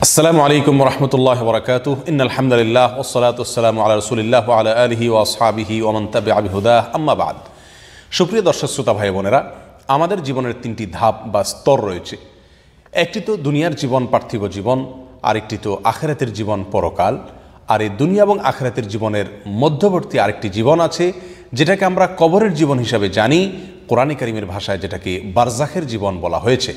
আসসালামু আলাইকুম ওরহমতুল্লাহ বরকাতুহ ইন্নাল হামদুলিল্লাহ ওয়াসসালাতু ওয়াসসালামু আলা রাসূলিল্লাহ ওয়া আলা আলিহি ওয়া আসহাবিহি ওয়া মান তাবিআ বিহুদাহ আম্মা বাদ। সুপ্রিয় দর্শক শ্রোতা ভাই বোনেরা, আমাদের জীবনের তিনটি ধাপ বা স্তর রয়েছে। একটি তো দুনিয়ার জীবন, পার্থিব জীবন, আরেকটি তো আখিরাতের জীবন, পরকাল। আর এই দুনিয়া এবং আখিরাতের জীবনের মধ্যবর্তী আরেকটি জীবন আছে, যেটাকে আমরা কবরের জীবন হিসাবে জানি। কোরআন কারীমের ভাষায় যেটাকে বারজাখের জীবন বলা হয়েছে।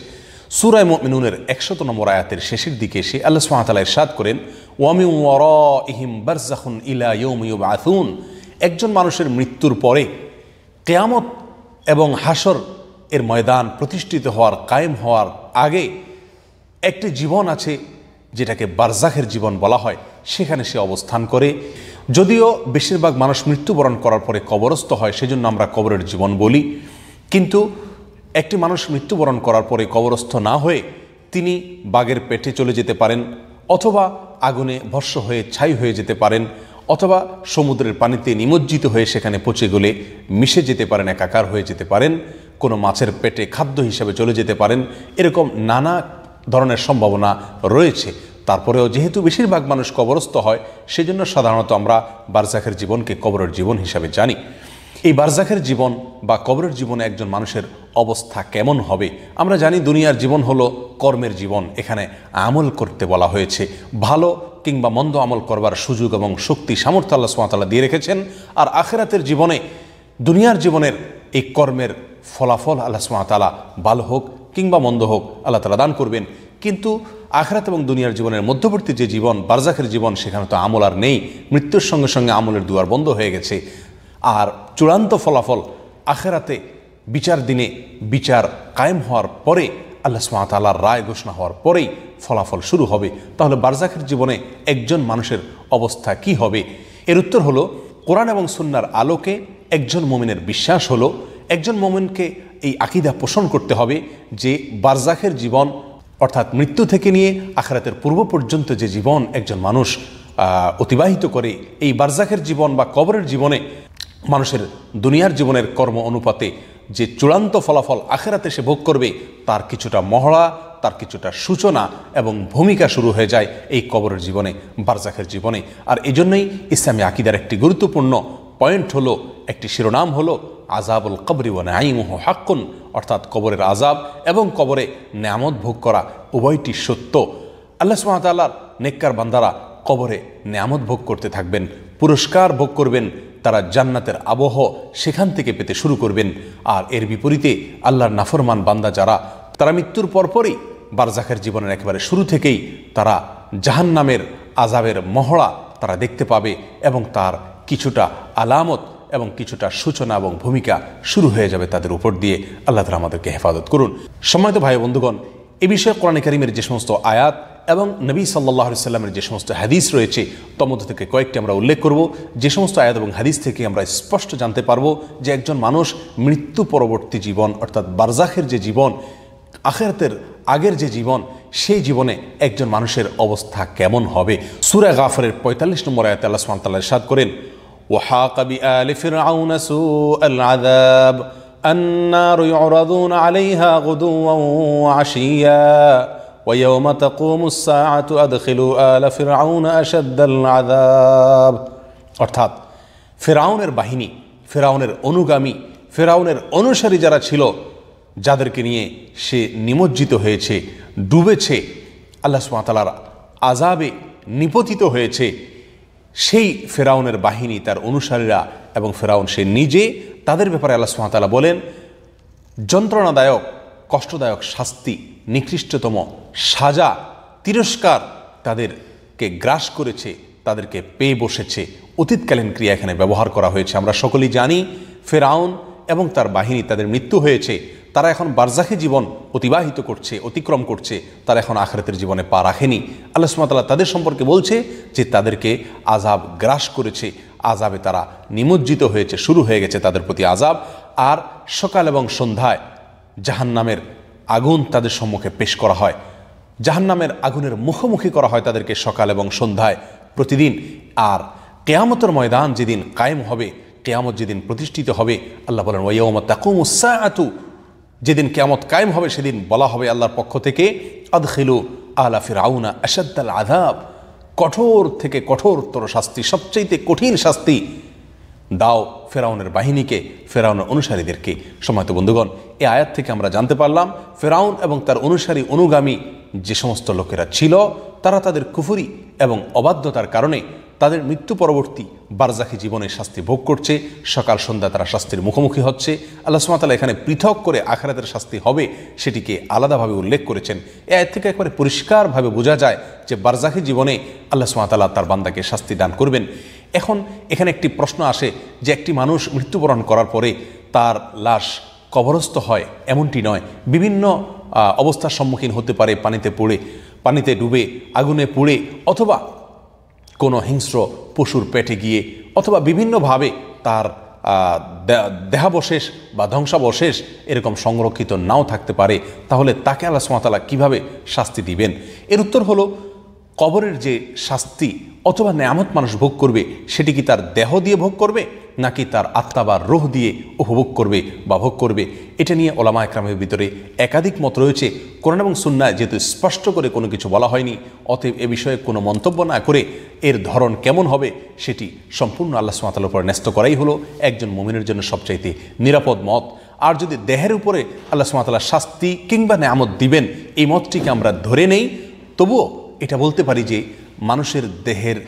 সূরা মুমিনুনের ১০০ নম্বর আয়াতের শেষের দিকে এসে আল্লাহ সুবহানাহু ওয়া তাআলা ইরশাদ করেন, ওয়া মিন ওয়ারাইহিম বারযাখুন ইলা ইয়াউমি ইউবআসুন। একজন মানুষের মৃত্যুর পরে কিয়ামত এবং হাসর এর ময়দান প্রতিষ্ঠিত হওয়ার, কায়েম হওয়ার আগে একটি জীবন আছে, যেটাকে বারজাখের জীবন বলা হয়। সেখানে সে অবস্থান করে। যদিও বেশিরভাগ মানুষ মৃত্যুবরণ করার পরে কবরস্থ হয়, সেজন্য আমরা কবরের জীবন বলি। কিন্তু একটি মানুষ মৃত্যুবরণ করার পরে কবরস্থ না হয়ে তিনি বাঘের পেটে চলে যেতে পারেন, অথবা আগুনে ভস্ম হয়ে ছাই হয়ে যেতে পারেন, অথবা সমুদ্রের পানিতে নিমজ্জিত হয়ে সেখানে পচে গলে মিশে যেতে পারেন, একাকার হয়ে যেতে পারেন, কোনো মাছের পেটে খাদ্য হিসাবে চলে যেতে পারেন। এরকম নানা ধরনের সম্ভাবনা রয়েছে। তারপরেও যেহেতু বেশিরভাগ মানুষ কবরস্থ হয়, সেজন্য সাধারণত আমরা বারজাখের জীবনকে কবরের জীবন হিসাবে জানি। এই বারজাখের জীবন বা কবরের জীবনে একজন মানুষের অবস্থা কেমন হবে? আমরা জানি দুনিয়ার জীবন হলো কর্মের জীবন। এখানে আমল করতে বলা হয়েছে। ভালো কিংবা মন্দ আমল করবার সুযোগ এবং শক্তি, সামর্থ্য আল্লাহ সুবহানাহু ওয়া তাআলা দিয়ে রেখেছেন। আর আখিরাতের জীবনে, দুনিয়ার জীবনের এই কর্মের ফলাফল আল্লাহ সুবহানাহু ওয়া তাআলা ভালো হোক কিংবা মন্দ হোক আল্লাহ তাআলা দান করবেন। কিন্তু আখিরাত এবং দুনিয়ার জীবনের মধ্যবর্তী যে জীবন, বারজাখের জীবন, সেখানে তো আমল আর নেই। মৃত্যুর সঙ্গে সঙ্গে আমলের দুয়ার বন্ধ হয়ে গেছে। আর চূড়ান্ত ফলাফল আখিরাতে বিচার দিনে, বিচার কায়েম হওয়ার পরে, আল্লাহ সুবহানাহু ওয়া তাআলার রায় ঘোষণা হওয়ার পরেই ফলাফল শুরু হবে। তাহলে বারজাখের জীবনে একজন মানুষের অবস্থা কি হবে? এর উত্তর হলো, কোরআন এবং সুন্নাহর আলোকে একজন মুমিনের বিশ্বাস হলো, একজন মুমিনকে এই আকীদা পোষণ করতে হবে যে বারজাখের জীবন, অর্থাৎ মৃত্যু থেকে নিয়ে আখিরাতের পূর্ব পর্যন্ত যে জীবন একজন মানুষ অতিবাহিত করে, এই বারজাখের জীবন বা কবরের জীবনে মানুষের দুনিয়ার জীবনের কর্ম অনুপাতে যে চূড়ান্ত ফলাফল আখিরাতে সে ভোগ করবে, তার কিছুটা মহড়া, তার কিছুটা সূচনা এবং ভূমিকা শুরু হয়ে যায় এই কবরের জীবনে, বারজাখের জীবনে। আর এই জন্যই ইসলামী আকীদার একটি গুরুত্বপূর্ণ পয়েন্ট হলো, একটি শিরোনাম হলো আযাবুল কবরি ওয়া নাঈমুহু হাক্কুন, অর্থাৎ কবরের আযাব এবং কবরে নেয়ামত ভোগ করা উভয়টি সত্য। আল্লাহ সুবহানাহু ওয়া তাআলার নেককার বান্দারা কবরে নেয়ামত ভোগ করতে থাকবেন, পুরস্কার ভোগ করবেন, তারা জান্নাতের আবহ সেখান থেকে পেতে শুরু করবেন। আর এর বিপরীতে আল্লাহর নাফরমান বান্দা যারা, তারা মৃত্যুর পরপরই বারজাখের জীবনের একেবারে শুরু থেকেই তারা জাহান্নামের আযাবের মহড়া তারা দেখতে পাবে এবং তার কিছুটা আলামত এবং কিছুটা সূচনা এবং ভূমিকা শুরু হয়ে যাবে তাদের উপর দিয়ে। আল্লাহ তাআলা আমাদেরকে হেফাজত করুন। সম্মানিত ভাই বন্ধুগণ, এ বিষয়ে কোরআন কারীমের যে সমস্ত আয়াত এবং নবী সাল্লাল্লাহু আলাইহি সাল্লামের যে সমস্ত হাদিস রয়েছে, তার মধ্যে থেকে কয়েকটি আমরা উল্লেখ করব। যে সমস্ত আয়াত এবং হাদিস থেকে আমরা স্পষ্ট জানতে পারবো যে একজন মানুষ মৃত্যু পরবর্তী জীবন, অর্থাৎ বারজাখের যে জীবন, আখিরাতের আগের যে জীবন, সেই জীবনে একজন মানুষের অবস্থা কেমন হবে। সূরা গাফিরের ৪৫ নম্বর আয়াতে আল্লাহ সুবহানাহু ওয়া তাআলা ইরশাদ করেন, ওয়াহাক বিআলি ফিরআউন সুআল আযাব আন্নারু ইউরাদুনা আলাইহা গুদুওয়ান ওয়া আশিয়া ويوم تقوم الساعة أدخلوا آل فرعون أشد العذاب। অর্থাৎ ফেরাউনের বাহিনী, ফেরাউনের অনুগামী, ফেরাউনের অনুসারী যারা ছিল, যাদেরকে নিয়ে সে নিমজ্জিত হয়েছে, ডুবেছে, আল্লাহ সুবহানাহু ওয়া তাআলার আযাবে নিপতিত হয়েছে, সেই ফেরাউনের বাহিনী, তার অনুসারীরা এবং ফেরাউন সে নিজে, তাদের ব্যাপারে আল্লাহ সুবহানাহু ওয়া তাআলা বলেন, যন্ত্রণাদায়ক, কষ্টদায়ক শাস্তি, নিকৃষ্টতম সাজা, তিরস্কার তাদেরকে গ্রাস করেছে, তাদেরকে পেয়ে বসেছে। অতীতকালীন ক্রিয়া এখানে ব্যবহার করা হয়েছে। আমরা সকলেই জানি ফেরাউন এবং তার বাহিনী, তাদের মৃত্যু হয়েছে, তারা এখন বারজাখে জীবন অতিবাহিত করছে, অতিক্রম করছে, তারা এখন আখিরাতের জীবনে পা রাখেনি। আল্লাহ সুবহানাহু ওয়া তাআলা তাদের সম্পর্কে বলছে যে তাদেরকে আযাব গ্রাস করেছে, আযাবে তারা নিমজ্জিত হয়েছে, শুরু হয়ে গেছে তাদের প্রতি আযাব। আর সকাল এবং সন্ধ্যায় জাহান্নামের আগুন তাদের সম্মুখে পেশ করা হয়, জাহান্নামের আগুনের মুখোমুখি করা হয় তাদেরকে সকাল এবং সন্ধ্যায় প্রতিদিন। আর কিয়ামতের ময়দান যেদিন কায়েম হবে, কিয়ামত যেদিন প্রতিষ্ঠিত হবে, আল্লাহ বলেন ওয়াইয়াউমা তাকুমুস সাআতু, যেদিন কিয়ামত কায়েম হবে সেদিন বলা হবে আল্লাহর পক্ষ থেকে, আদখিলু আলা ফিরাউনা আশাদ্দাল আযাব, কঠোর থেকে কঠোরতর শাস্তি, সবচাইতে কঠিন শাস্তি দাও ফেরাউনের বাহিনীকে, ফেরাউনের অনুসারীদেরকে। সম্মানিত বন্ধুগণ, এই আয়াত থেকে আমরা জানতে পারলাম ফেরাউন এবং তার অনুসারী অনুগামী যে সমস্ত লোকেরা ছিল, তারা তাদের কুফরি এবং অবাধ্যতার কারণে তাদের মৃত্যু পরবর্তী বারজাখী জীবনে শাস্তি ভোগ করছে। সকাল সন্ধ্যা তারা শাস্তির মুখোমুখি হচ্ছে। আল্লাহ সুবহানাহু ওয়া তাআলা এখানে পৃথক করে আখিরাতের শাস্তি হবে সেটিকে আলাদাভাবে উল্লেখ করেছেন। এই আয়াত থেকে একবারে পরিষ্কারভাবে বোঝা যায় যে বারজাখী জীবনে আল্লাহ সুবহানাহু ওয়া তাআলা তার বান্দাকে শাস্তি দান করবেন। এখন এখানে একটি প্রশ্ন আসে যে একটি মানুষ মৃত্যুবরণ করার পরে তার লাশ কবরস্থ হয় এমনটি নয়, বিভিন্ন অবস্থার সম্মুখীন হতে পারে, পানিতে পড়ে, পানিতে ডুবে, আগুনে পুড়ে, অথবা কোনো হিংস্র পশুর পেটে গিয়ে, অথবা বিভিন্নভাবে তার দেহাবশেষ বা ধ্বংসাবশেষ এরকম সংরক্ষিত নাও থাকতে পারে। তাহলে তাকে আল্লাহ সুবহানাহু ওয়া তাআলা কীভাবে শাস্তি দিবেন? এর উত্তর হলো, কবরের যে শাস্তি অথবা নেয়ামত মানুষ ভোগ করবে সেটি কি তার দেহ দিয়ে ভোগ করবে, নাকি তার আত্মা বা রূহ দিয়ে উপভোগ করবে বা ভোগ করবে? এটা নিয়ে ওলামা একরামের ভিতরে একাধিক মত রয়েছে। কোরআন এবং সুন্নাহ যেহেতু স্পষ্ট করে কোনো কিছু বলা হয়নি, অতএব এ বিষয়ে কোনো মন্তব্য না করে এর ধরন কেমন হবে সেটি সম্পূর্ণ আল্লাহ সুবহানাহু ওয়া তাআলার উপর ন্যস্ত করাই হলো একজন মুমিনের জন্য সবচাইতে নিরাপদ মত। আর যদি দেহের উপরে আল্লাহ সুবহানাহু ওয়া তাআলা শাস্তি কিংবা নেয়ামত দিবেন এই মতটিকে আমরা ধরে নেই, তবুও এটা বলতে পারি যে মানুষের দেহের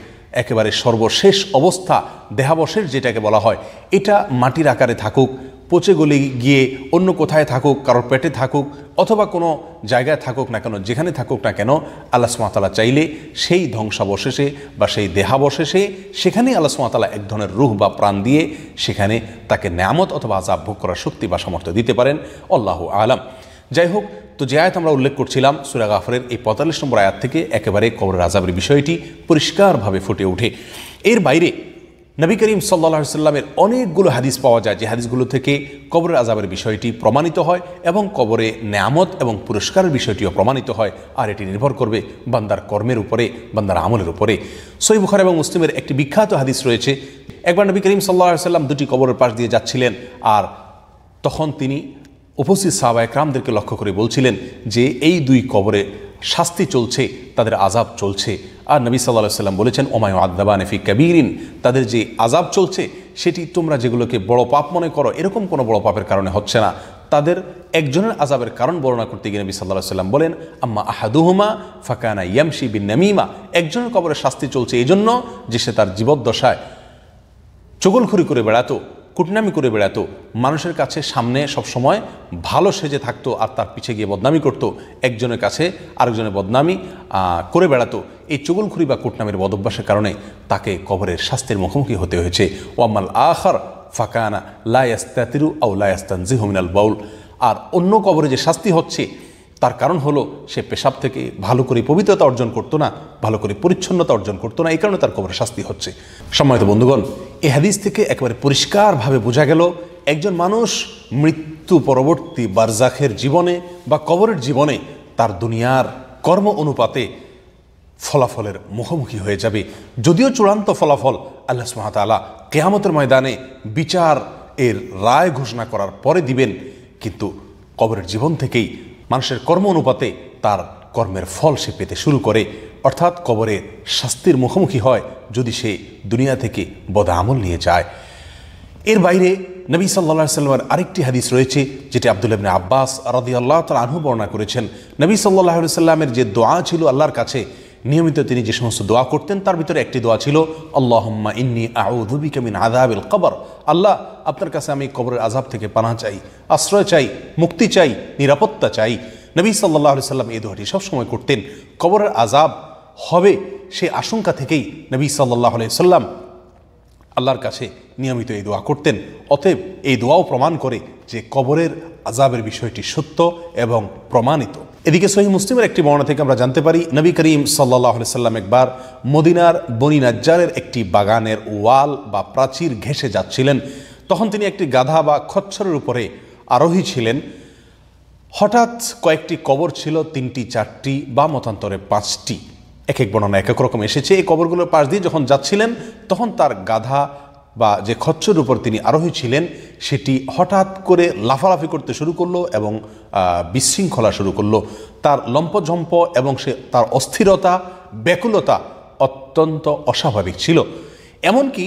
একেবারে সর্বশেষ অবস্থা, দেহাবশেষ যেটাকে বলা হয়, এটা মাটির আকারে থাকুক, পচে গলে গিয়ে অন্য কোথায় থাকুক, কারোর পেটে থাকুক, অথবা কোনো জায়গায় থাকুক না কেন, যেখানে থাকুক না কেন, আল্লাহ সুবহানাহু ওয়া তাআলা চাইলে সেই ধ্বংসাবশেষে বা সেই দেহাবশেষে সেখানেই আল্লাহ সুবহানাহু ওয়া তাআলা এক ধরনের রূহ বা প্রাণ দিয়ে সেখানে তাকে নেয়ামত অথবা আযাব ভোগ করার শক্তি বা সামর্থ্য দিতে পারেন। আল্লাহু আলাম। যাই হোক, তো যে আয়াত আমরা উল্লেখ করছিলাম সূরা গাফিরের এই ৪৫ নম্বর আয়াত থেকে একেবারে কবরের আযাবের বিষয়টি পরিষ্কারভাবে ফুটে ওঠে। এর বাইরে নবী করিম সাল্লাল্লাহু আলাইহি ওয়াসাল্লামের অনেকগুলো হাদিস পাওয়া যায়, যে হাদিসগুলো থেকে কবরের আযাবের বিষয়টি প্রমাণিত হয় এবং কবরে নেয়ামত এবং পুরস্কারের বিষয়টিও প্রমাণিত হয়। আর এটি নির্ভর করবে বান্দার কর্মের উপরে, বান্দার আমলের উপরে। সহিহ বুখারী এবং মুসলিমের একটি বিখ্যাত হাদিস রয়েছে। একবার নবী করিম সাল্লাল্লাহু আলাইহি ওয়াসাল্লাম দুটি কবরের পাশ দিয়ে যাচ্ছিলেন, আর তখন তিনি উপস্থিত সাহাবায়ে কেরামদেরকে লক্ষ্য করে বলছিলেন যে এই দুই কবরে শাস্তি চলছে, তাদের আযাব চলছে। আর নবী সাল্লাল্লাহু আলাইহি ওয়াসাল্লাম বলেছেন, ওমা ইউআযাবানি ফি কাবীরিন, তাদের যে আযাব চলছে সেটি তোমরা যেগুলোকে বড় পাপ মনে করো এরকম কোনো বড় পাপের কারণে হচ্ছে না। তাদের একজনের আযাবের কারণ বর্ণনা করতে গিয়ে নবী সাল্লাল্লাহু আলাইহি ওয়াসাল্লাম বলেন, আম্মা আহাদুহুমা ফাকানা ইয়ামশি বিন-নামীমা, একজনের কবরে শাস্তি চলছে এই জন্য যে সে তার জীবদ্দশায় চগলখড়ি করে বেড়াতো, কুটনামি করে বেড়াতো, মানুষের কাছে সামনে সবসময় ভালো সেজে থাকতো আর তার পিছে গিয়ে বদনামি করতো, একজনের কাছে আরেকজনের বদনামি করে বেড়াতো। এই চগলখড়ি বা কুটনামির বদভ্যাসের কারণে তাকে কবরের শাস্তির মুখোমুখি হতে হয়েছে। ওয়াম্মাল আখার ফাকানা লা ইয়াস্তাতিরু আও লা ইয়াস্তানজিহু মিনাল বাউল, আর অন্য কবরে যে শাস্তি হচ্ছে তার কারণ হলো সে পেশাব থেকে ভালো করে পবিত্রতা অর্জন করতো না, ভালো করে পরিচ্ছন্নতা অর্জন করতো না, এই কারণে তার কবরে শাস্তি হচ্ছে। সম্মানিত বন্ধুগণ, এই হাদিস থেকে একেবারে পরিষ্কারভাবে বোঝা গেল একজন মানুষ মৃত্যু পরবর্তী বারজাখের জীবনে বা কবরের জীবনে তার দুনিয়ার কর্ম অনুপাতে ফলাফলের মুখোমুখি হয়ে যাবে। যদিও চূড়ান্ত ফলাফল আল্লাহ সুবহানাহু ওয়া তাআলা কিয়ামতের ময়দানে বিচার এর রায় ঘোষণা করার পরে দিবেন, কিন্তু কবরের জীবন থেকেই মানুষের কর্ম অনুপাতে তার কর্মের ফল সে পেতে শুরু করে, অর্থাৎ কবরে শাস্তির মুখোমুখি হয় যদি সে দুনিয়া থেকে বদআমল নিয়ে যায়। এর বাইরে নবী সাল্লাল্লাহু আলাইহি ওয়াসাল্লামের আরেকটি হাদিস রয়েছে যেটি আব্দুল্লাহ ইবনে আব্বাস রাদিয়াল্লাহু তাআলা আনহু বর্ণনা করেছেন। নবী সাল্লাল্লাহু আলাইহি ওয়াসাল্লামের যে দোয়া ছিল আল্লাহর কাছে নিয়মিত তিনি যে সমস্ত দোয়া করতেন তার ভিতরে একটি দোয়া ছিল, আল্লাহুম্মা ইন্নী আউযু বিকা মিন আযাবিল কবর, আল্লাহ আপনার কাছে আমি কবরের আযাব থেকে পানাহ চাই, আশ্রয় চাই, মুক্তি চাই, নিরাপত্তা চাই। নবী সাল্লাল্লাহু আলাইহি ওয়াসাল্লাম এই দোয়াটি সবসময় করতেন। কবরের আযাব হবে সে আশঙ্কা থেকেই নবী সাল্লাল্লাহু আলাইহি ওয়াসাল্লাম আল্লাহর কাছে নিয়মিত এই দোয়া করতেন। অতএব এই দোয়াও প্রমাণ করে যে কবরের আযাবের বিষয়টি সত্য এবং প্রমাণিত। এদিকে সহিহ মুসলিমের একটি বর্ণনা থেকে আমরা জানতে পারি নবী করিম সাল্লাল্লাহু আলাইহি ওয়াসাল্লাম একবার মদিনার বনি নাজ্জারের একটি বাগানের ওয়াল বা প্রাচীর ঘেঁষে যাচ্ছিলেন। তখন তিনি একটি গাধা বা খচ্চরের উপরে আরোহী ছিলেন। হঠাৎ কয়েকটি কবর ছিল, 3টি 4টি বা মতান্তরে 5টি, এক এক বর্ণনা এক এক রকম এসেছে। এই কবরগুলোর পাশ দিয়ে যখন যাচ্ছিলেন তখন তার গাধা বা যে খচ্চর উপর তিনি আরোহী ছিলেন সেটি হঠাৎ করে লাফালাফি করতে শুরু করলো এবং বিশৃঙ্খলা শুরু করলো। তার লম্পঝম্প এবং তার অস্থিরতা, ব্যাকুলতা অত্যন্ত অস্বাভাবিক ছিল। এমনকি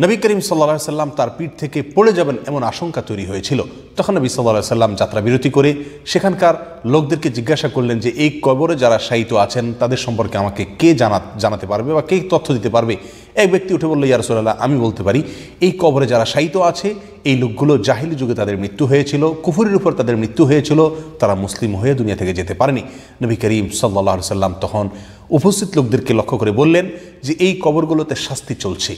নবী করিম সাল্লাল্লাহু আলাইহি সাল্লাম তার পিঠ থেকে পড়ে যাবেন এমন আশঙ্কা তৈরি হয়েছিল। তখন নবী সাল্লাল্লাহু আলাইহি সাল্লাম যাত্রা বিরতি করে সেখানকার লোকদেরকে জিজ্ঞাসা করলেন যে এই কবরে যারা শায়িত আছেন তাদের সম্পর্কে আমাকে কে জানাতে পারবে বা কে তথ্য দিতে পারবে। এক ব্যক্তি উঠে বলল, ইয়া রাসূলুল্লাহ, আমি বলতে পারি। এই কবরে যারা শায়িত আছে এই লোকগুলো জাহিলি যুগে তাদের মৃত্যু হয়েছিল, কুফরের উপর তাদের মৃত্যু হয়েছিল, তারা মুসলিম হয়ে দুনিয়া থেকে যেতে পারেনি। নবী করিম সাল্লাল্লাহু আলাইহি সাল্লাম তখন উপস্থিত লোকদেরকে লক্ষ্য করে বললেন যে এই কবরগুলোতে শাস্তি চলছে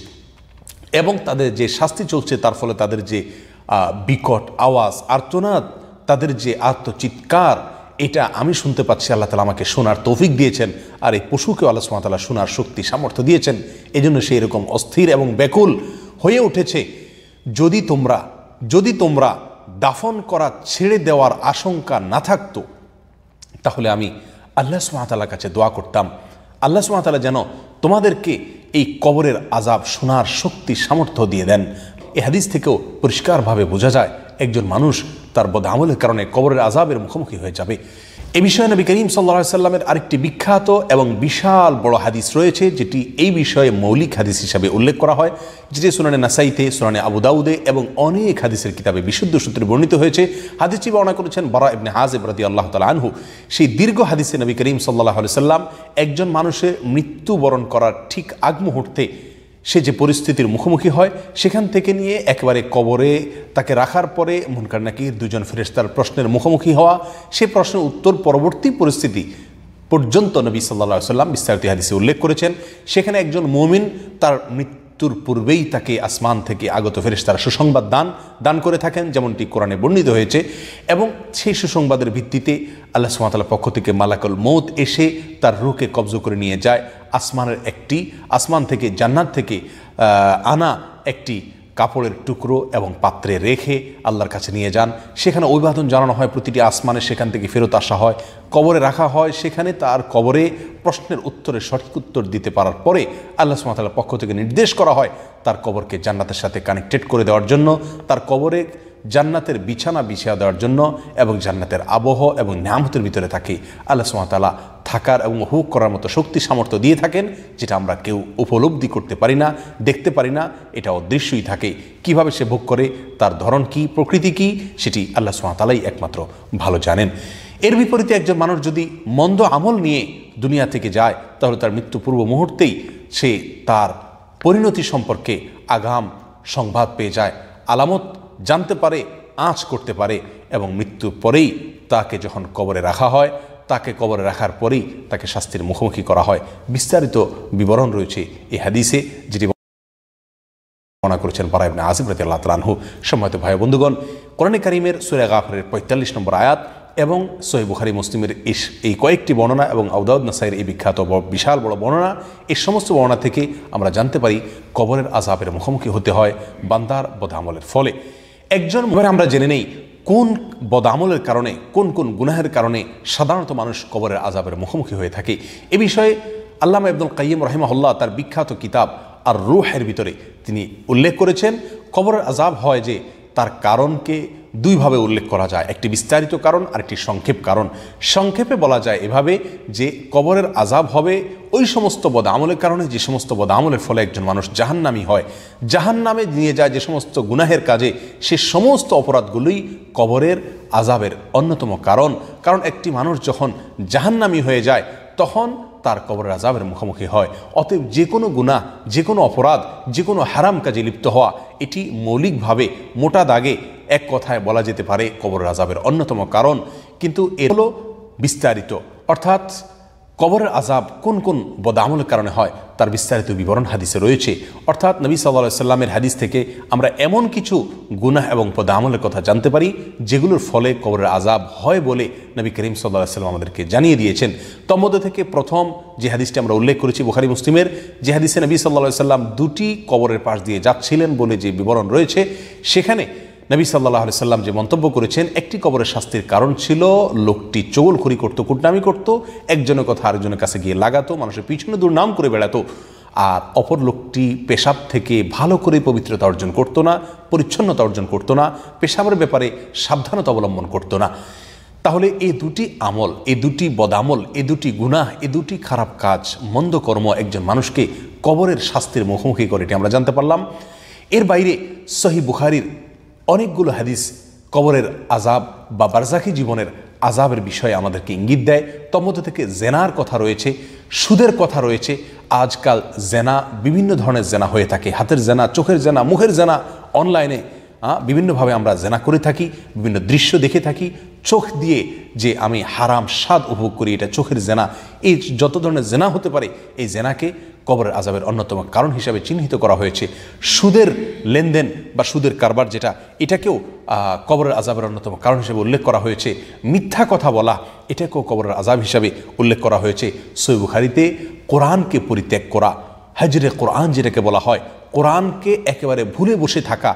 এবং তাদের যে শাস্তি চলছে তার ফলে তাদের যে বিকট আওয়াজ, আর্তনাদ, তাদের যে আর্তচিৎকার, এটা আমি শুনতে পাচ্ছি। আল্লাহ তাআলা আমাকে শোনার তৌফিক দিয়েছেন, আর এই পশুকেও আল্লাহ সুবহানাহু ওয়া তাআলা শোনার শক্তি সামর্থ্য দিয়েছেন। এজন্য সে এরকম অস্থির এবং ব্যাকুল হয়ে উঠেছে। যদি তোমরা দাফন করা ছেড়ে দেওয়ার আশঙ্কা না থাকতো তাহলে আমি আল্লাহ সুবহানাহু ওয়া তাআলার কাছে দোয়া করতাম, আল্লাহ সুবহানাহু ওয়া তাআলা যেন তোমাদেরকে এই কবরের আযাব শোনার শক্তি সামর্থ্য দিয়ে দেন। এই হাদিস থেকেও পরিষ্কারভাবে বোঝা যায় একজন মানুষ তার বদআমলের কারণে কবরের আযাবের মুখোমুখি হয়ে যাবে। এ বিষয়ে নবী করিম সাল্লাল্লাহু আলাইহি সাল্লামের আরেকটি বিখ্যাত এবং বিশাল বড় হাদিস রয়েছে, যেটি এই বিষয়ে মৌলিক হাদিস হিসাবে উল্লেখ করা হয়, যেটি সুনানে নাসাইতে, সুনানে আবু দাউদে এবং অনেক হাদিসের কিতাবে বিশুদ্ধ সূত্রে বর্ণিত হয়েছে। হাদিসটি বর্ণনা করেছেন বারা ইবনে হাযিব রাদিয়াল্লাহু তাআলা আনহু। সেই দীর্ঘ হাদিসে নবী করিম সাল্লাল্লাহু আলাইহি সাল্লাম একজন মানুষের মৃত্যুবরণ করার ঠিক আগ মুহূর্তে সে যে পরিস্থিতির মুখোমুখি হয় সেখান থেকে নিয়ে একেবারে কবরে তাকে রাখার পরে মুনকার নাকির দুজন ফেরেশতার প্রশ্নের মুখোমুখি হওয়া, সে প্রশ্নের উত্তর পরবর্তী পরিস্থিতি পর্যন্ত নবী সাল্লাল্লাহু আলাইহি সাল্লাম বিস্তারিত হাদিসে উল্লেখ করেছেন। সেখানে একজন মুমিন তার মৃত্যুর পূর্বেই তাকে আসমান থেকে আগত ফেরেশতারা সুসংবাদ দান করে থাকেন, যেমনটি কোরআনে বর্ণিত হয়েছে। এবং সেই সুসংবাদের ভিত্তিতে আল্লাহ সুবহানাহু ওয়া তাআলা পক্ষ থেকে মালাকুল মউত এসে তার রূহকে কবজ করে নিয়ে যায়। আসমান থেকে, জান্নাত থেকে আনা একটি কাপড়ের টুকরো এবং পাত্রে রেখে আল্লাহর কাছে নিয়ে যান। সেখানে অভিবাদন জানানো হয় প্রতিটি আসমানে, সেখান থেকে ফেরত আসা হয়, কবরে রাখা হয়। সেখানে তার কবরে প্রশ্নের উত্তরের সঠিক উত্তর দিতে পারার পরে আল্লাহ সুবহানাহু ওয়া তাআলার পক্ষ থেকে নির্দেশ করা হয় তার কবরকে জান্নাতের সাথে কানেক্টেড করে দেওয়ার জন্য, তার কবরে জান্নাতের বিছানা বিছিয়ে দেওয়ার জন্য এবং জান্নাতের আবহ এবং নিয়ামতের ভিতরে থাকে আল্লাহ সুবহানাহু ওয়া তাআলা থাকার এবং উপভোগ করার মতো শক্তি সামর্থ্য দিয়ে থাকেন, যেটা আমরা কেউ উপলব্ধি করতে পারি না, দেখতে পারি না। এটা অদৃশ্যই থাকে। কিভাবে সে ভোগ করে, তার ধরন কি, প্রকৃতি কি, সেটি আল্লাহ সুবহানাহু ওয়া তাআলাই একমাত্র ভালো জানেন। এর বিপরীতে একজন মানুষ যদি মন্দ আমল নিয়ে দুনিয়া থেকে যায় তাহলে তার মৃত্যু পূর্ব মুহূর্তেই সে তার পরিণতি সম্পর্কে আগাম সংবাদ পেয়ে যায়, আলামত জানতে পারে, আঁচ করতে পারে। এবং মৃত্যুর পরেই তাকে যখন কবরে রাখা হয়, তাকে কবরে রাখার পরেই তাকে শাস্তির মুখোমুখি করা হয়। বিস্তারিত বিবরণ রয়েছে এই হাদিসে, যেটি বর্ণনা করেছেন বারা ইবনে আযিব রাদিয়াল্লাহু তাআলা আনহু। সম্মানিত ভাই বন্ধুগণ, কোরআনে কারীমের সূরা গাফিরের ৪৫ নম্বর আয়াত এবং সহিহ বুখারী মুসলিমের এই কয়েকটি বর্ণনা এবং আবু দাউদ নাসাইয়ের এই বিখ্যাত বিশাল বড় বর্ণনা, এই সমস্ত বর্ণনা থেকে আমরা জানতে পারি কবরের আযাবের মুখোমুখি হতে হয় বান্দার বদআমলের ফলে। এবারে আমরা জেনে নেই কোন বদআমলের কারণে, কোন কোন গুনাহের কারণে সাধারণত মানুষ কবরের আযাবের মুখোমুখি হয়ে থাকে। এ বিষয়ে আল্লামা ইবনুল কাইয়্যিম রাহিমাহুল্লাহ তার বিখ্যাত কিতাব আর রূহের ভিতরে তিনি উল্লেখ করেছেন কবরের আযাব হয় যে তার কারণকে দুইভাবে উল্লেখ করা যায়, একটি বিস্তারিত কারণ আর একটি সংক্ষেপ কারণ। সংক্ষেপে বলা যায় এভাবে যে কবরের আযাব হবে ওই সমস্ত বদআমলের কারণে যে সমস্ত বদআমলের ফলে একজন মানুষ জাহান্নামী হয়, জাহান্নামে নিয়ে যায় যে সমস্ত গুনাহের কাজে, সে সমস্ত অপরাধগুলোই কবরের আযাবের অন্যতম কারণ। কারণ একটি মানুষ যখন জাহান্নামী হয়ে যায় তখন তার কবরের আযাবের মুখোমুখি হয়। অতএব যে কোনো গুনাহ, যে কোনো অপরাধ, যে কোনো হারাম কাজে লিপ্ত হওয়া, এটি মৌলিকভাবে মোটা দাগে এক কথায় বলা যেতে পারে কবরের আযাবের অন্যতম কারণ। কিন্তু এর হলো বিস্তারিত, অর্থাৎ কবরের আযাব কোন কোন বদআমলের কারণে হয় তার বিস্তারিত বিবরণ হাদিসে রয়েছে। অর্থাৎ নবী সাল্লাল্লাহু আলাইহি সাল্লামের হাদিস থেকে আমরা এমন কিছু গুনাহ এবং বদআমলের কথা জানতে পারি যেগুলোর ফলে কবরের আযাব হয় বলে নবী করিম সাল্লাল্লাহু আলাইহি সাল্লাম আমাদেরকে জানিয়ে দিয়েছেন। তন্মধ্যে থেকে প্রথম যে হাদিসটি আমরা উল্লেখ করেছি বুখারী মুসলিমের, যে হাদিসে নবী সাল্লাল্লাহু আলাইহি সাল্লাম দুটি কবরের পাশ দিয়ে যাচ্ছিলেন বলে যে বিবরণ রয়েছে, সেখানে নবী সাল্লাল্লাহু আলাইহি সাল্লাম যে মন্তব্য করেছেন, একটি কবরের শাস্তির কারণ ছিল লোকটি চগলখড়ি করত, কুটনামি করত, একজনের কথা আরেকজনের কাছে গিয়ে লাগাতো, মানুষের পিছনে দুর্নাম করে বেড়াতো। আর অপর লোকটি পেশাব থেকে ভালো করে পবিত্রতা অর্জন করতো না, পরিচ্ছন্নতা অর্জন করতো না, পেশাবের ব্যাপারে সাবধানতা অবলম্বন করতো না। তাহলে এই দুটি আমল, এই দুটি বদামল, এই দুটি গুনাহ, এই দুটি খারাপ কাজ, মন্দ কর্ম একজন মানুষকে কবরের শাস্তির মুখোমুখি করে, এটি আমরা জানতে পারলাম। এর বাইরে সহিহ বুখারীর অনেকগুলো হাদিস কবরের আযাব বা বারজাখী জীবনের আযাবের বিষয়ে আমাদেরকে ইঙ্গিত দেয়। তন্মধ্যে থেকে জেনার কথা রয়েছে, সুদের কথা রয়েছে। আজকাল জেনা, বিভিন্ন ধরনের জেনা হয়ে থাকে, হাতের জেনা, চোখের জেনা, মুখের জেনা, অনলাইনে বিভিন্নভাবে আমরা জেনা করে থাকি, বিভিন্ন দৃশ্য দেখে থাকি। চোখ দিয়ে যে আমি হারাম স্বাদ উপভোগ করি, এটা চোখের জেনা। এই যত ধরনের জেনা হতে পারে, এই জেনাকে কবরের আযাবের অন্যতম কারণ হিসাবে চিহ্নিত করা হয়েছে। সুদের লেনদেন বা সুদের কারবার যেটা, এটাকেও কবরের আযাবের অন্যতম কারণ হিসেবে উল্লেখ করা হয়েছে। মিথ্যা কথা বলা, এটাকেও কবরের আযাব হিসাবে উল্লেখ করা হয়েছে। সহিহ বুখারীতে কোরআনকে পরিত্যাগ করা, হাজরে কোরআন যেটাকে বলা হয়, কোরআনকে একেবারে ভুলে বসে থাকা,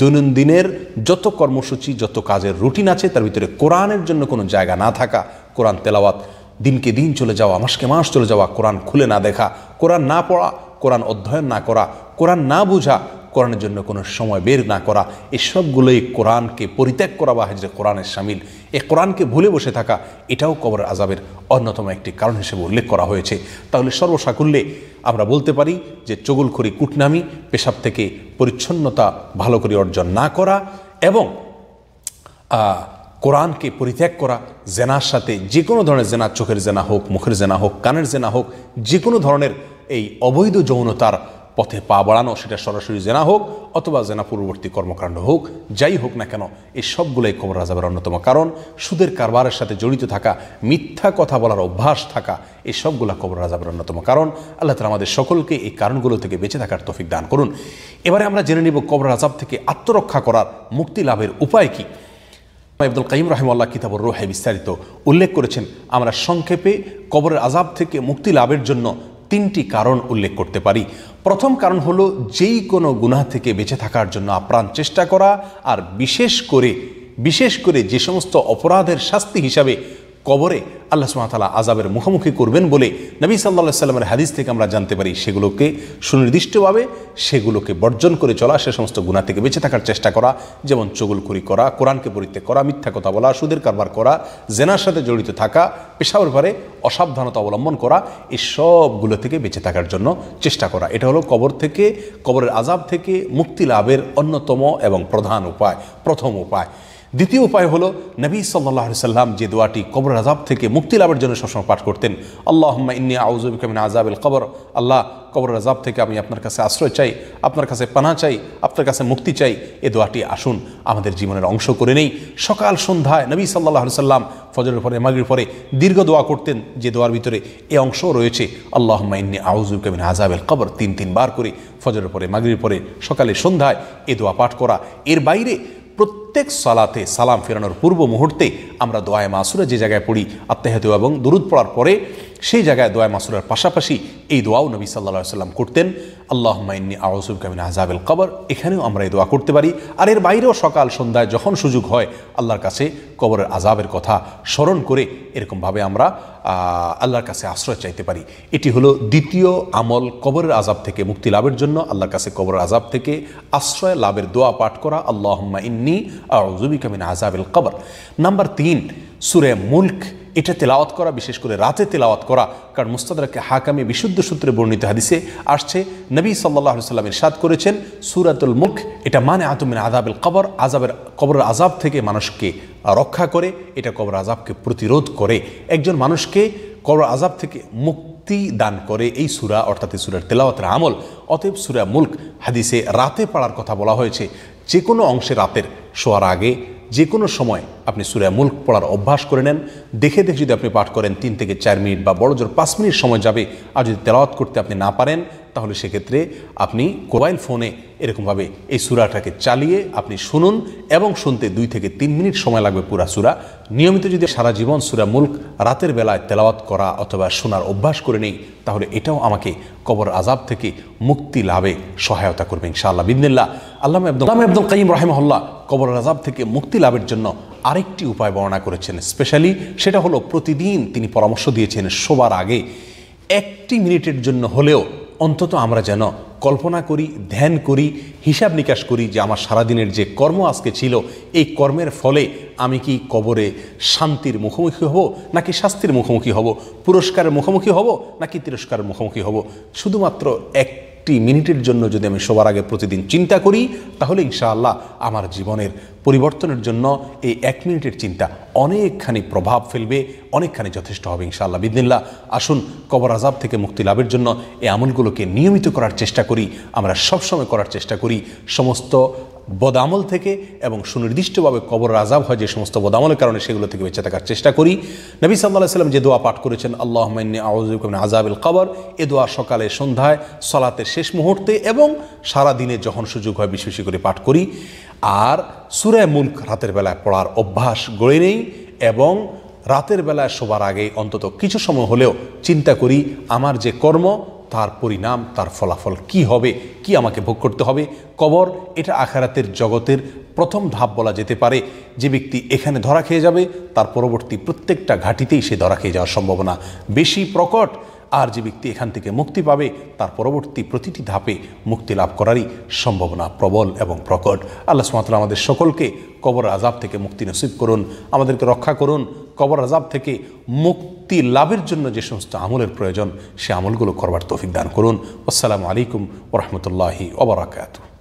দৈনন্দিনের যত কর্মসূচি, যত কাজের রুটিন আছে তার ভিতরে কোরআনের জন্য কোনো জায়গা না থাকা, কোরআন তেলাওয়াত দিনকে দিন চলে যাওয়া, মাসকে মাস চলে যাওয়া, কোরআন খুলে না দেখা, কোরআন না পড়া, কোরআন অধ্যয়ন না করা, কোরআন না বোঝা, কোরআনের জন্য কোনো সময় বের না করা, এসবগুলোই কোরআনকে পরিত্যাগ করা বা হাজরে কোরআনের শামিল। এই কোরআনকে ভুলে বসে থাকা, এটাও কবরের আযাবের অন্যতম একটি কারণ হিসেবে উল্লেখ করা হয়েছে। তাহলে সর্বসাকুল্যে আমরা বলতে পারি যে চগলখড়ি, কুটনামি, পেশাব থেকে পরিচ্ছন্নতা ভালো করে অর্জন না করা এবং কোরআনকে পরিত্যাগ করা, জেনার সাথে যে কোনো ধরনের জেনা, চোখের জেনা হোক, মুখের জেনা হোক, কানের জেনা হোক, যে কোনো ধরনের এই অবৈধ যৌনতার পথে পা বাড়ানো, সেটা সরাসরি জেনা হোক অথবা জেনা পূর্ববর্তী কর্মকাণ্ড হোক, যাই হোক না কেন, এই সবগুলোই কবর আযাবের অন্যতম কারণ। সুদের কারবারের সাথে জড়িত থাকা, মিথ্যা কথা বলার অভ্যাস থাকা, এই সবগুলা কবর আযাবের অন্যতম কারণ। আল্লাহ তাআলা আমাদের সকলকে এই কারণগুলো থেকে বেঁচে থাকার তৌফিক দান করুন। এবারে আমরা জেনে নিব কবর আযাব থেকে আত্মরক্ষা করার, মুক্তি লাভের উপায় কী। ইবনুল কাইয়িম রাহিমাহুল্লাহ কিতাবুর রূহে বিস্তারিত উল্লেখ করেছেন। আমরা সংক্ষেপে কবরের আযাব থেকে মুক্তি লাভের জন্য তিনটি কারণ উল্লেখ করতে পারি। প্রথম কারণ হলো যেই কোনো গুনাহ থেকে বেঁচে থাকার জন্য আপ্রাণ চেষ্টা করা, আর বিশেষ করে যে সমস্ত অপরাধের শাস্তি হিসাবে কবরে আল্লাহ সুবহানাহু ওয়া তাআলা আযাবের মুখোমুখি করবেন বলে নবী সাল্লাল্লাহু আলাইহি সাল্লামের হাদিস থেকে আমরা জানতে পারি, সেগুলোকে সুনির্দিষ্টভাবে সেগুলোকে বর্জন করে চলা, সে সমস্ত গুনাহ থেকে বেঁচে থাকার চেষ্টা করা, যেমন চগলখড়ি করা, কোরআনকে পরিত্যাগ করা, মিথ্যা কথা বলা, সুদের কারবার করা, জেনার সাথে জড়িত থাকা, পেশাবের ব্যাপারে অসাবধানতা অবলম্বন করা, এই সবগুলো থেকে বেঁচে থাকার জন্য চেষ্টা করা। এটা হলো কবরের আযাব থেকে মুক্তি লাভের অন্যতম এবং প্রধান উপায়, প্রথম উপায়। দ্বিতীয় উপায় হলো নবী সাল্লাল্লাহু আলাইহি সাল্লাম যে দোয়াটি কবরের আযাব থেকে মুক্তি লাভের জন্য সবসময় পাঠ করতেন, আল্লাহুম্মা ইন্নী আউযু বিকা মিন আযাবিল কবর, আল্লাহ কবরের আযাব থেকে আমি আপনার কাছে আশ্রয় চাই, আপনার কাছে পানাহ চাই, আপনার কাছে মুক্তি চাই। এই দোয়াটি আসুন আমাদের জীবনের অংশ করে নেই। সকাল সন্ধ্যায় নবী সাল্লাল্লাহু আলাইহি সাল্লাম ফজরের পরে, মাগরিবের পরে দীর্ঘ দোয়া করতেন, যে দোয়ার ভিতরে এই অংশ রয়েছে, আল্লাহুম্মা ইন্নী আউযু বিকা মিন আযাবিল কবর, ৩ বার করে ফজরের পরে, মাগরিবের পরে, সকালে সন্ধ্যায় এই দোয়া পাঠ করা। এর বাইরে প্রত্যেক সালাতে সালাম ফেরানোর পূর্ব মুহূর্তে আমরা দোয়ায়ে মাসুরা যে জায়গায় পড়ি, আত্তাহিয়াতু এবং দুরুদ পড়ার পরে, সেই জায়গায় দোয়ায়ে মাসুরার পাশাপাশি এই দোয়াও নবী সাল্লাল্লাহু আলাইহি সাল্লাম করতেন, আল্লাহুম্মা ইন্নী আউযু বিকা মিন আযাবিল কবর। এখানেও আমরা এই দোয়া করতে পারি। আর এর বাইরেও সকাল সন্ধ্যায় যখন সুযোগ হয় আল্লাহর কাছে কবরের আযাবের কথা স্মরণ করে এরকমভাবে আমরা আল্লাহর কাছে আশ্রয় চাইতে পারি। এটি হলো দ্বিতীয় আমল, কবরের আযাব থেকে মুক্তি লাভের জন্য আল্লাহর কাছে কবরের আযাব থেকে আশ্রয় লাভের দোয়া পাঠ করা, আল্লাহুম্মা ইন্নী আউযু বিকা মিন আযাবিল কবর। নাম্বার 3, সূরা মুলক, এটা তেলাওয়াত করা, বিশেষ করে রাতে তেলাওয়াত করা। কারণ মুস্তাদরাকে হাকামে বিশুদ্ধ সূত্রে বর্ণিত হাদিসে আসছে, নবী সাল্লাল্লাহু আলাইহি সাল্লাম ইরশাদ করেছেন, সূরাতুল মুলক এটা মানিআতুম মিন আযাবিল কবর, কবরের আযাব থেকে মানুষকে রক্ষা করে, এটা কবরের আযাবকে প্রতিরোধ করে, একজন মানুষকে কবরের আযাব থেকে মুক্তি দান করে এই সূরা, অর্থাৎ এই সূরার তেলাওয়াতের আমল। অতএব সূরা মুলক হাদিসে রাতে পড়ার কথা বলা হয়েছে। যে কোনো অংশে রাতের শোয়ার আগে যে কোনো সময় আপনি সূরা মুলক পড়ার অভ্যাস করে নেন। দেখে যদি আপনি পাঠ করেন 3 থেকে 4 মিনিট বা বড় জোর 5 মিনিট সময় যাবে। আর যদি তেলাওয়াত করতে আপনি না পারেন, তাহলে সেক্ষেত্রে আপনি মোবাইল ফোনে এরকমভাবে এই সূরাটাকে চালিয়ে আপনি শুনুন, এবং শুনতে 2 থেকে 3 মিনিট সময় লাগবে পুরা সূরা। নিয়মিত যদি সারা জীবন সূরা মুলক রাতের বেলায় তেলাওয়াত করা অথবা শোনার অভ্যাস করে নেই, তাহলে এটাও আমাকে কবর আযাব থেকে মুক্তি লাভে সহায়তা করবে ইনশাআল্লাহ বিইذنিল্লাহ। আল্লামা ইবনুল কাইয়িম রাহিমাহুল্লাহ কবর আযাব থেকে মুক্তি লাভের জন্য আরেকটি উপায় বর্ণনা করেছেন স্পেশালি, সেটা হলো প্রতিদিন তিনি পরামর্শ দিয়েছেন শোবার আগে একটি মিনিটের জন্য হলেও অন্তত আমরা যেন কল্পনা করি, ধ্যান করি, হিসাব নিকাশ করি যে আমার সারাদিনের যে কর্ম আজকে ছিল, এই কর্মের ফলে আমি কি কবরে শান্তির মুখোমুখি হব নাকি শাস্তির মুখোমুখি হব, পুরস্কারের মুখোমুখি হব নাকি তিরস্কারের মুখোমুখি হব। শুধুমাত্র একটি মিনিটের জন্য যদি আমি সবার আগে প্রতিদিন চিন্তা করি, তাহলে ইনশাআল্লাহ আমার জীবনের পরিবর্তনের জন্য এই 1 মিনিটের চিন্তা অনেকখানি প্রভাব ফেলবে, অনেকখানি যথেষ্ট হবে ইনশাআল্লাহ বিদিনিল্লাহ। আসুন কবর আযাব থেকে মুক্তি লাভের জন্য এই আমলগুলোকে নিয়মিত করার চেষ্টা করি, আমরা সবসময় করার চেষ্টা করি। সমস্ত বদামল থেকে এবং সুনির্দিষ্টভাবে কবর আযাব হয় যে সমস্ত বদামলের কারণে, সেগুলো থেকে বেঁচে থাকার চেষ্টা করি। নবী সাল্লাল্লাহু আলাইহি ওয়াসাল্লাম যে দোয়া পাঠ করেছেন, আল্লাহুম্মা ইন্নী আউযু বিকা মিন আযাবিল কবর, এ দোয়া সকালে, সন্ধ্যায়, সালাতের শেষ মুহূর্তে এবং সারা দিনে যখন সুযোগ হয় বেশি বেশি করে পাঠ করি। আর সূরা মুলক রাতের বেলায় পড়ার অভ্যাস গড়ে নেই এবং রাতের বেলায় শোবার আগে অন্তত কিছু সময় হলেও চিন্তা করি আমার যে কর্ম, তার পরিণাম, তার ফলাফল কি হবে, কি আমাকে ভোগ করতে হবে। কবর এটা আখিরাতের জগতের প্রথম ধাপ বলা যেতে পারে। যে ব্যক্তি এখানে ধরা খেয়ে যাবে, তার পরবর্তী প্রত্যেকটা ঘাটিতেই সে ধরা খেয়ে যাওয়ার সম্ভাবনা বেশি প্রকট। আর যে ব্যক্তি এখান থেকে মুক্তি পাবে, তার পরবর্তী প্রতিটি ধাপে মুক্তি লাভ করারই সম্ভাবনা প্রবল এবং প্রকট। আল্লাহ সুবহানাহু ওয়া তাআলা আমাদের সকলকে কবর আযাব থেকে মুক্তি নসিব করুন, আমাদেরকে রক্ষা করুন। কবর আযাব থেকে মুক্তি লাভের জন্য যে সমস্ত আমলের প্রয়োজন, সে আমলগুলো করবার তৌফিক দান করুন। আসসালামু আলাইকুম ওয়া রাহমাতুল্লাহি ওয়া বারাকাতুহু।